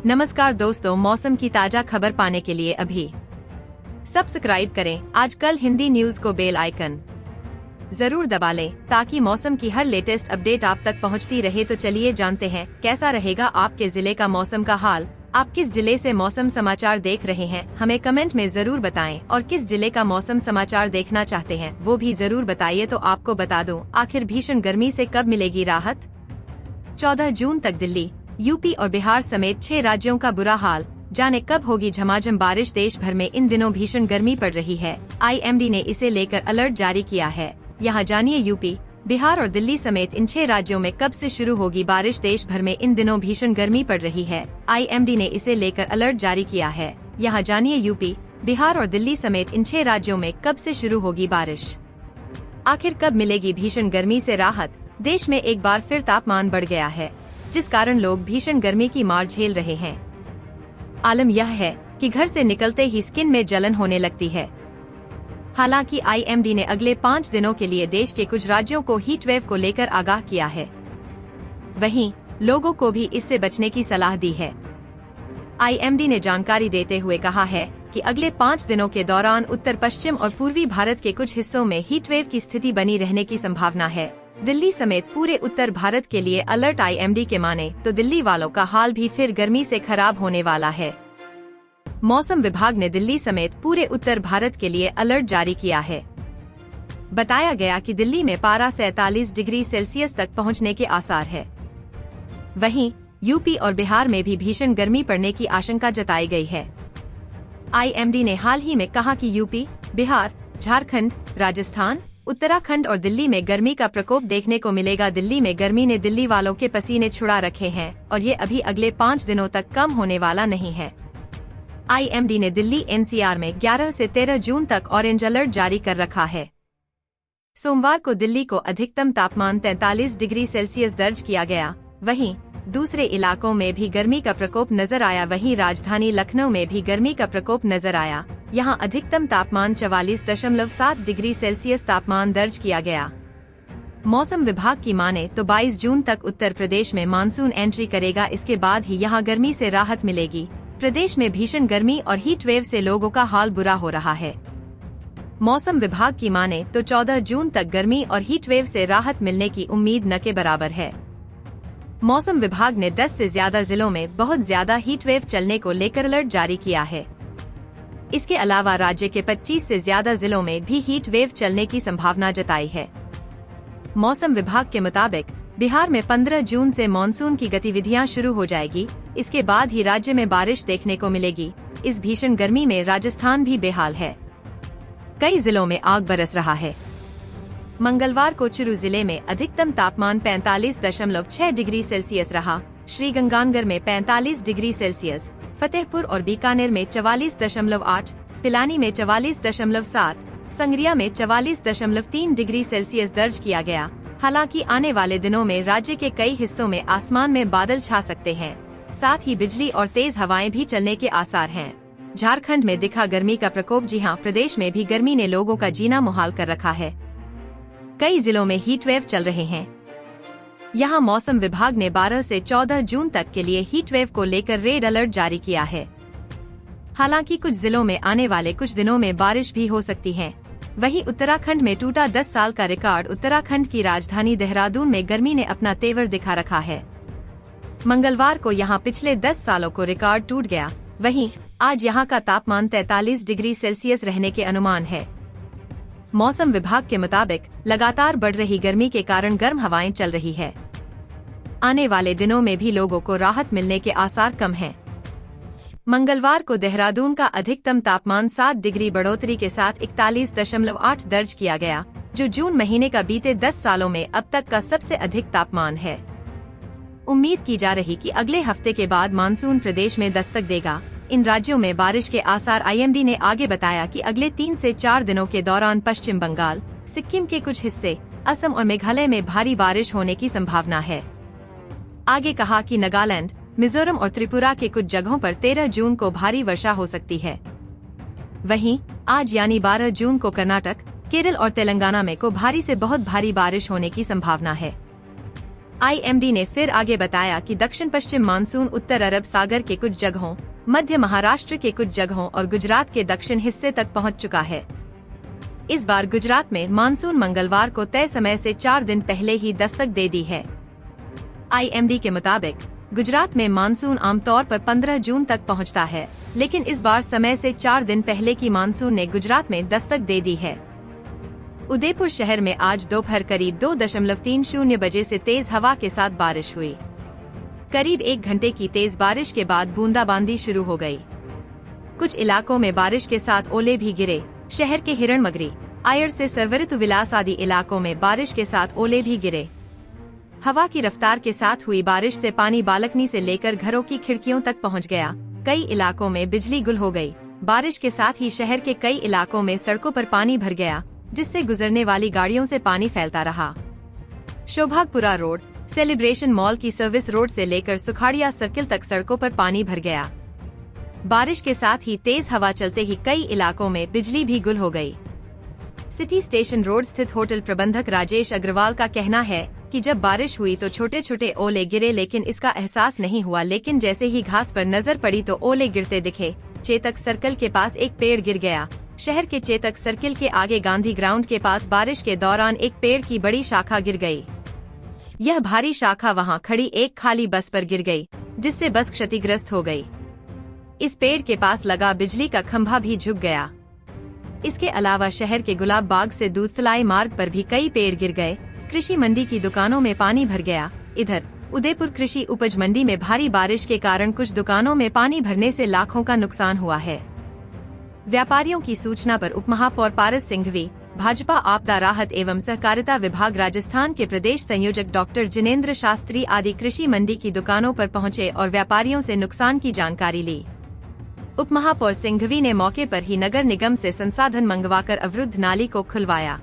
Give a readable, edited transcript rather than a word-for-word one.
नमस्कार दोस्तों, मौसम की ताजा खबर पाने के लिए अभी सब्सक्राइब करें आजकल हिंदी न्यूज को, बेल आइकन जरूर दबा लें ताकि मौसम की हर लेटेस्ट अपडेट आप तक पहुंचती रहे। तो चलिए जानते हैं कैसा रहेगा आपके जिले का मौसम का हाल। आप किस जिले से मौसम समाचार देख रहे हैं हमें कमेंट में जरूर बताएं, और किस जिले का मौसम समाचार देखना चाहते हैं वो भी जरूर बताइए। तो आपको बता दूं, आखिर भीषण गर्मी से कब मिलेगी राहत। 14 जून तक दिल्ली, यूपी और बिहार समेत 6 राज्यों का बुरा हाल। जाने कब होगी झमाझम बारिश। देश भर में इन दिनों भीषण गर्मी पड़ रही है। आईएमडी ने इसे लेकर अलर्ट जारी किया है। यहाँ जानिए यूपी, बिहार और दिल्ली समेत इन 6 राज्यों में कब से शुरू होगी बारिश। देश भर में इन दिनों भीषण गर्मी पड़ रही है। आईएमडी ने इसे लेकर अलर्ट जारी किया है। यहाँ जानिए यूपी, बिहार और दिल्ली समेत इन 6 राज्यों में कब से शुरू होगी बारिश। आखिर कब मिलेगी भीषण गर्मी से राहत। देश में एक बार फिर तापमान बढ़ गया है, जिस कारण लोग भीषण गर्मी की मार झेल रहे हैं। आलम यह है कि घर से निकलते ही स्किन में जलन होने लगती है। हालांकि आईएमडी ने अगले 5 दिनों के लिए देश के कुछ राज्यों को हीट वेव को लेकर आगाह किया है। वहीं लोगों को भी इससे बचने की सलाह दी है। आईएमडी ने जानकारी देते हुए कहा है कि अगले 5 दिनों के दौरान उत्तर पश्चिम और पूर्वी भारत के कुछ हिस्सों में हीट वेव की स्थिति बनी रहने की संभावना है। दिल्ली समेत पूरे उत्तर भारत के लिए अलर्ट। आईएमडी के माने तो दिल्ली वालों का हाल भी फिर गर्मी से खराब होने वाला है। मौसम विभाग ने दिल्ली समेत पूरे उत्तर भारत के लिए अलर्ट जारी किया है। बताया गया कि दिल्ली में पारा 47 डिग्री सेल्सियस तक पहुंचने के आसार है। वहीं यूपी और बिहार में भी भीषण गर्मी पड़ने की आशंका जताई गई है। आईएमडी ने हाल ही में कहा कि यूपी, बिहार, झारखंड, राजस्थान, उत्तराखंड और दिल्ली में गर्मी का प्रकोप देखने को मिलेगा। दिल्ली में गर्मी ने दिल्ली वालों के पसीने छुड़ा रखे हैं और ये अभी अगले 5 दिनों तक कम होने वाला नहीं है। आईएमडी ने दिल्ली एनसीआर में 11 से 13 जून तक ऑरेंज अलर्ट जारी कर रखा है। सोमवार को दिल्ली को अधिकतम तापमान 43 डिग्री सेल्सियस दर्ज किया गया। वहीं दूसरे इलाकों में भी गर्मी का प्रकोप नजर आया। वहीं राजधानी लखनऊ में भी गर्मी का प्रकोप नजर आया। यहां अधिकतम तापमान 44.7 डिग्री सेल्सियस तापमान दर्ज किया गया। मौसम विभाग की माने तो 22 जून तक उत्तर प्रदेश में मानसून एंट्री करेगा। इसके बाद ही यहां गर्मी से राहत मिलेगी। प्रदेश में भीषण गर्मी और हीट वेव से लोगों का हाल बुरा हो रहा है। मौसम विभाग की माने तो 14 जून तक गर्मी और हीट वेव से राहत मिलने की उम्मीद न के बराबर है। मौसम विभाग ने 10 से ज्यादा जिलों में बहुत ज्यादा हीट वेव चलने को लेकर अलर्ट जारी किया है। इसके अलावा राज्य के 25 से ज्यादा जिलों में भी हीट वेव चलने की संभावना जताई है। मौसम विभाग के मुताबिक बिहार में 15 जून से मानसून की गतिविधियां शुरू हो जाएगी। इसके बाद ही राज्य में बारिश देखने को मिलेगी। इस भीषण गर्मी में राजस्थान भी बेहाल है। कई जिलों में आग बरस रहा है। मंगलवार को चुरू जिले में अधिकतम तापमान 45.6 डिग्री सेल्सियस रहा। श्रीगंगानगर में 45 डिग्री सेल्सियस, फतेहपुर और बीकानेर में 44.8, पिलानी में 44.7, संगरिया में 44.3 डिग्री सेल्सियस दर्ज किया गया। हालांकि आने वाले दिनों में राज्य के कई हिस्सों में आसमान में बादल छा सकते हैं। साथ ही बिजली और तेज हवाएं भी चलने के आसार हैं। झारखंड में दिखा गर्मी का प्रकोप। जी हां, प्रदेश में भी गर्मी ने लोगों का जीना मुहाल कर रखा है। कई जिलों में हीट वेव चल रहे हैं। यहाँ मौसम विभाग ने 12 से 14 जून तक के लिए हीट वेव को लेकर रेड अलर्ट जारी किया है। हालांकि कुछ जिलों में आने वाले कुछ दिनों में बारिश भी हो सकती है। वहीं उत्तराखंड में टूटा 10 साल का रिकॉर्ड। उत्तराखंड की राजधानी देहरादून में गर्मी ने अपना तेवर दिखा रखा है। मंगलवार को यहाँ पिछले 10 सालों को रिकॉर्ड टूट गया। वहीं आज यहाँ का तापमान 43 डिग्री सेल्सियस रहने के अनुमान है। मौसम विभाग के मुताबिक लगातार बढ़ रही गर्मी के कारण गर्म हवाएं चल रही है। आने वाले दिनों में भी लोगों को राहत मिलने के आसार कम हैं। मंगलवार को देहरादून का अधिकतम तापमान 7 डिग्री बढ़ोतरी के साथ 41.8 दर्ज किया गया, जो जून महीने का बीते 10 सालों में अब तक का सबसे अधिक तापमान है। उम्मीद की जा रही कि अगले हफ्ते के बाद मानसून प्रदेश में दस्तक देगा। इन राज्यों में बारिश के आसार। आईएमडी ने आगे बताया कि अगले 3 से 4 दिनों के दौरान पश्चिम बंगाल, सिक्किम के कुछ हिस्से, असम और मेघालय में भारी बारिश होने की संभावना है। आगे कहा कि नागालैंड, मिजोरम और त्रिपुरा के कुछ जगहों पर 13 जून को भारी वर्षा हो सकती है। वहीं आज यानी 12 जून को कर्नाटक, केरल और तेलंगाना में को भारी से बहुत भारी बारिश होने की संभावना है। IMD ने फिर आगे बताया कि दक्षिण पश्चिम मानसून उत्तर अरब सागर के कुछ जगहों, मध्य महाराष्ट्र के कुछ जगहों और गुजरात के दक्षिण हिस्से तक पहुंच चुका है। इस बार गुजरात में मानसून मंगलवार को तय समय से 4 दिन पहले ही दस्तक दे दी है। IMD के मुताबिक गुजरात में मानसून आमतौर पर 15 जून तक पहुंचता है, लेकिन इस बार समय से 4 दिन पहले की मानसून ने गुजरात में दस्तक दे दी है। उदयपुर शहर में आज दोपहर करीब 2:30 बजे से तेज हवा के साथ बारिश हुई। करीब 1 घंटे की तेज बारिश के बाद बूंदाबांदी शुरू हो गई। कुछ इलाकों में बारिश के साथ ओले भी गिरे। शहर के हिरणमगरी, आयर से सरवरितु विलास आदि इलाकों में बारिश के साथ ओले भी गिरे। हवा की रफ्तार के साथ हुई बारिश से पानी बालकनी से लेकर घरों की खिड़कियों तक पहुंच गया। कई इलाकों में बिजली गुल हो गई। बारिश के साथ ही शहर के कई इलाकों में सड़कों पर पानी भर गया, जिससे गुजरने वाली गाड़ियों से पानी फैलता रहा। शोभागपुरा रोड, सेलिब्रेशन मॉल की सर्विस रोड से लेकर सुखाड़िया सर्किल तक सड़कों पर पानी भर गया। बारिश के साथ ही तेज हवा चलते ही कई इलाकों में बिजली भी गुल हो गई। सिटी स्टेशन रोड स्थित होटल प्रबंधक राजेश अग्रवाल का कहना है कि जब बारिश हुई तो छोटे छोटे ओले गिरे, लेकिन इसका एहसास नहीं हुआ। लेकिन जैसे ही घास पर नजर पड़ी तो ओले गिरते दिखे। चेतक सर्कल के पास एक पेड़ गिर गया। शहर के चेतक सर्किल के आगे गांधी ग्राउंड के पास बारिश के दौरान एक पेड़ की बड़ी शाखा गिर गई। यह भारी शाखा वहां खड़ी एक खाली बस पर गिर गई, जिससे बस क्षतिग्रस्त हो गई। इस पेड़ के पास लगा बिजली का खंभा भी झुक गया। इसके अलावा शहर के गुलाब बाग से दूधफलाई मार्ग पर भी कई पेड़ गिर गए। कृषि मंडी की दुकानों में पानी भर गया। इधर उदयपुर कृषि उपज मंडी में भारी बारिश के कारण कुछ दुकानों में पानी भरने से लाखों का नुकसान हुआ है। व्यापारियों की सूचना पर उपमहापौर पारस सिंघवी, भाजपा आपदा राहत एवं सहकारिता विभाग राजस्थान के प्रदेश संयोजक डॉक्टर जिनेंद्र शास्त्री आदि कृषि मंडी की दुकानों पर पहुंचे और व्यापारियों से नुकसान की जानकारी ली। उपमहापौर सिंघवी ने मौके पर ही नगर निगम से संसाधन मंगवाकर अवरुद्ध नाली को खुलवाया।